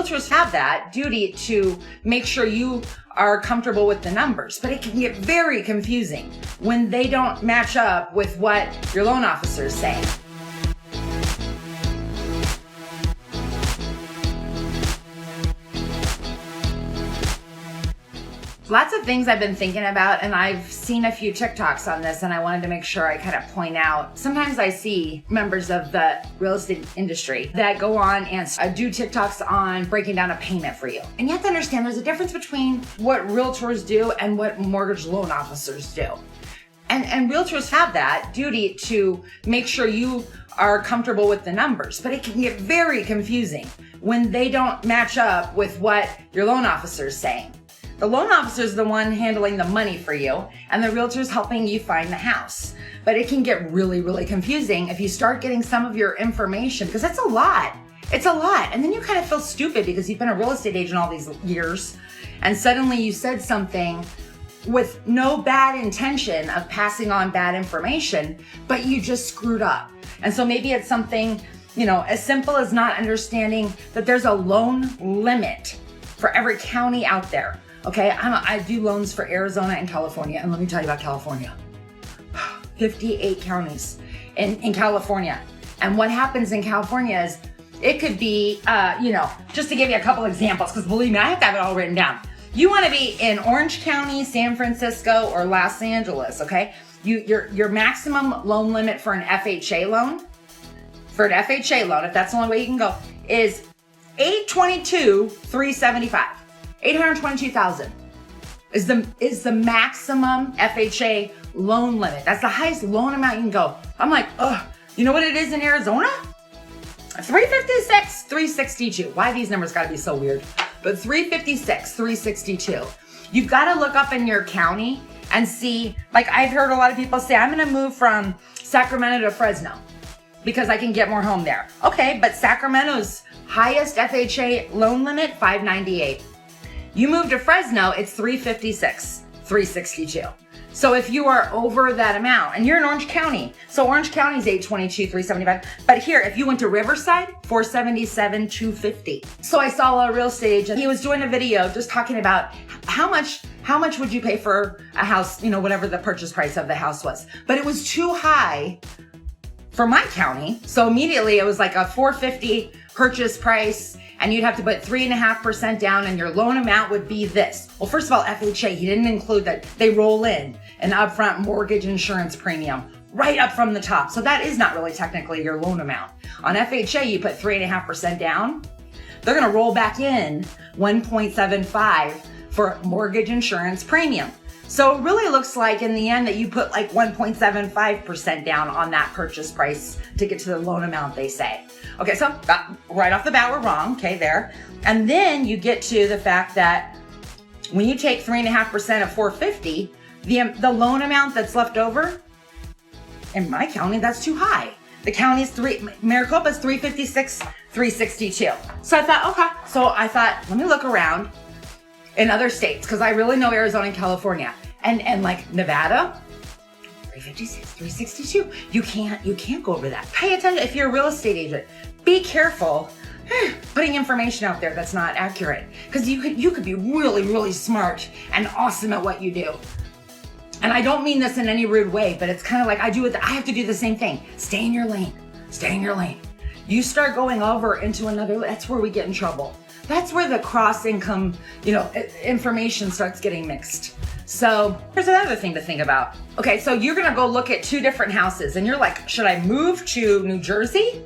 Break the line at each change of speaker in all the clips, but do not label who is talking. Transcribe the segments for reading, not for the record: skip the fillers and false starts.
realtors have that duty to make sure you are comfortable with the numbers, but it can get very confusing when they don't match up with what your loan officer is saying. Lots of things I've been thinking about, and I've seen a few TikToks on this, and I wanted to make sure I kind of point out. Sometimes I see members of the real estate industry that go on and do TikToks on breaking down a payment for you. And you have to understand there's a difference between what realtors do and what mortgage loan officers do. And realtors have that duty to make sure you are comfortable with the numbers, but it can get very confusing when they don't match up with what your loan officer is saying. The loan officer is the one handling the money for you, and the realtor is helping you find the house. But it can get really, really confusing if you start getting some of your information, because that's a lot. It's a lot. And then you kind of feel stupid because you've been a real estate agent all these years, and suddenly you said something with no bad intention of passing on bad information, but you just screwed up. And so maybe it's something, as simple as not understanding that there's a loan limit for every county out there. Okay, I do loans for Arizona and California, and let me tell you about California. 58 counties in California. And what happens in California is it could be, just to give you a couple examples, because believe me, I have to have it all written down. You want to be in Orange County, San Francisco, or Los Angeles, okay? Your maximum loan limit for an FHA loan, if that's the only way you can go, is $822,375. $822,000 is the maximum FHA loan limit. That's the highest loan amount you can go. I'm like, you know what it is in Arizona? $356,000, $362,000. Why these numbers gotta be so weird? But $356,000, $362,000. You've got to look up in your county and see. Like I've heard a lot of people say, I'm gonna move from Sacramento to Fresno because I can get more home there. Okay, but Sacramento's highest FHA loan limit, $598,000. You move to Fresno, it's $356,000, $362,000. So if you are over that amount, and you're in Orange County, so Orange County's $822,000, $375,000. But here, if you went to Riverside, $477,000, $250,000. So I saw a real estate agent. He was doing a video just talking about how much would you pay for a house, whatever the purchase price of the house was. But it was too high for my county. So immediately it was like a $450,000 purchase price, and you'd have to put 3.5% down, and your loan amount would be this. Well, first of all, FHA, he didn't include that they roll in an upfront mortgage insurance premium right up from the top. So that is not really technically your loan amount. On FHA, you put 3.5% down. They're gonna roll back in 1.75 for mortgage insurance premium. So it really looks like in the end that you put like 1.75% down on that purchase price to get to the loan amount they say. Okay, so right off the bat, we're wrong, okay, there. And then you get to the fact that when you take 3.5% of $450,000, the loan amount that's left over, in my county, that's too high. The county's Maricopa's $356,000, $362,000. So I thought, let me look around in other states, because I really know Arizona and California. And like Nevada, $356,000, $362,000. You can't go over that. Pay attention if you're a real estate agent. Be careful putting information out there that's not accurate, because you could be really, really smart and awesome at what you do. And I don't mean this in any rude way, but it's kind of like I have to do the same thing. Stay in your lane. Stay in your lane. You start going over into another, that's where we get in trouble. That's where the cross income, information starts getting mixed. So here's another thing to think about. Okay, so you're gonna go look at 2 different houses, and you're like, should I move to New Jersey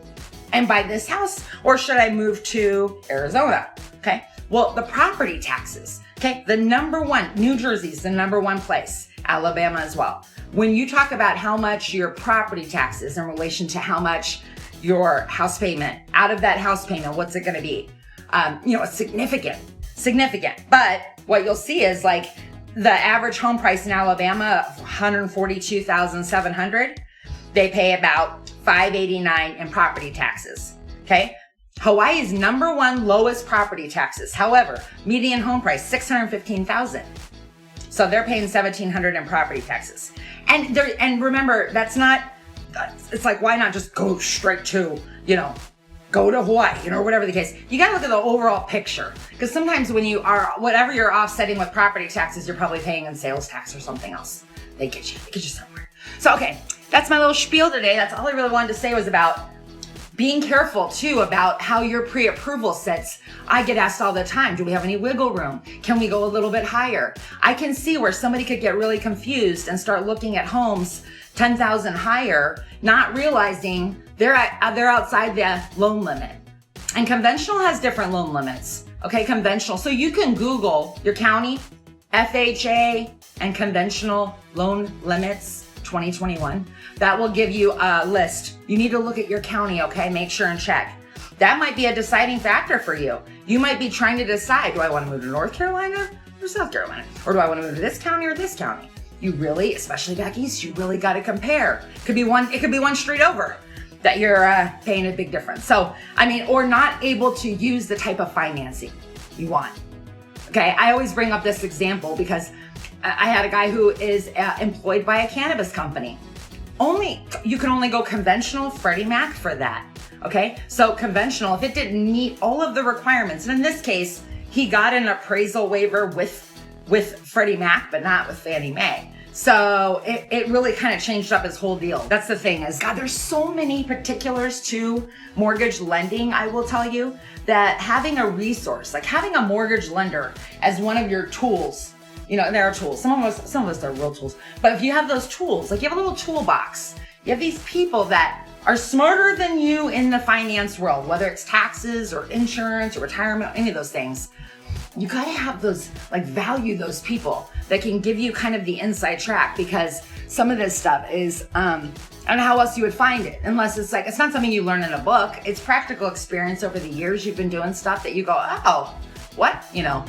and buy this house, or should I move to Arizona? Okay, well, the property taxes, okay, New Jersey's the number one place, Alabama as well. When you talk about how much your property taxes in relation to how much your house payment, out of that house payment, what's it gonna be? It's significant. But what you'll see is like the average home price in Alabama, $142,700. They pay about $589 in property taxes. Okay. Hawaii's number one lowest property taxes. However, median home price, $615,000. So they're paying $1,700 in property taxes. And remember, that's not, it's like, why not just go straight to, go to Hawaii, you know, or whatever the case. You got to look at the overall picture, because sometimes when you are, whatever you're offsetting with property taxes, you're probably paying in sales tax or something else. They get you somewhere. So, okay, that's my little spiel today. That's all I really wanted to say was about being careful too about how your pre-approval sits. I get asked all the time, do we have any wiggle room? Can we go a little bit higher? I can see where somebody could get really confused and start looking at homes 10,000 higher, not realizing they're outside the loan limit. And conventional has different loan limits. Okay, conventional. So you can Google your county, FHA, and conventional loan limits 2021. That will give you a list. You need to look at your county, okay? Make sure and check. That might be a deciding factor for you. You might be trying to decide, do I want to move to North Carolina or South Carolina? Or do I want to move to this county or this county? You really, especially back east, you really got to compare. It could be one street over that you're paying a big difference. So, I mean, or not able to use the type of financing you want. Okay, I always bring up this example because I had a guy who is employed by a cannabis company. You can only go conventional Freddie Mac for that. Okay, so conventional, if it didn't meet all of the requirements, and in this case, he got an appraisal waiver with Freddie Mac, but not with Fannie Mae. So it really kind of changed up his whole deal. That's the thing is, God, there's so many particulars to mortgage lending, I will tell you, that having a resource, like having a mortgage lender as one of your tools, you know, there are tools. Some of us are real tools. But if you have those tools, like you have a little toolbox, you have these people that are smarter than you in the finance world, whether it's taxes or insurance or retirement, any of those things. You got to have those, like value those people that can give you kind of the inside track, because some of this stuff is, I don't know how else you would find it, unless it's like, it's not something you learn in a book. It's practical experience over the years you've been doing stuff that you go, oh, what? You know.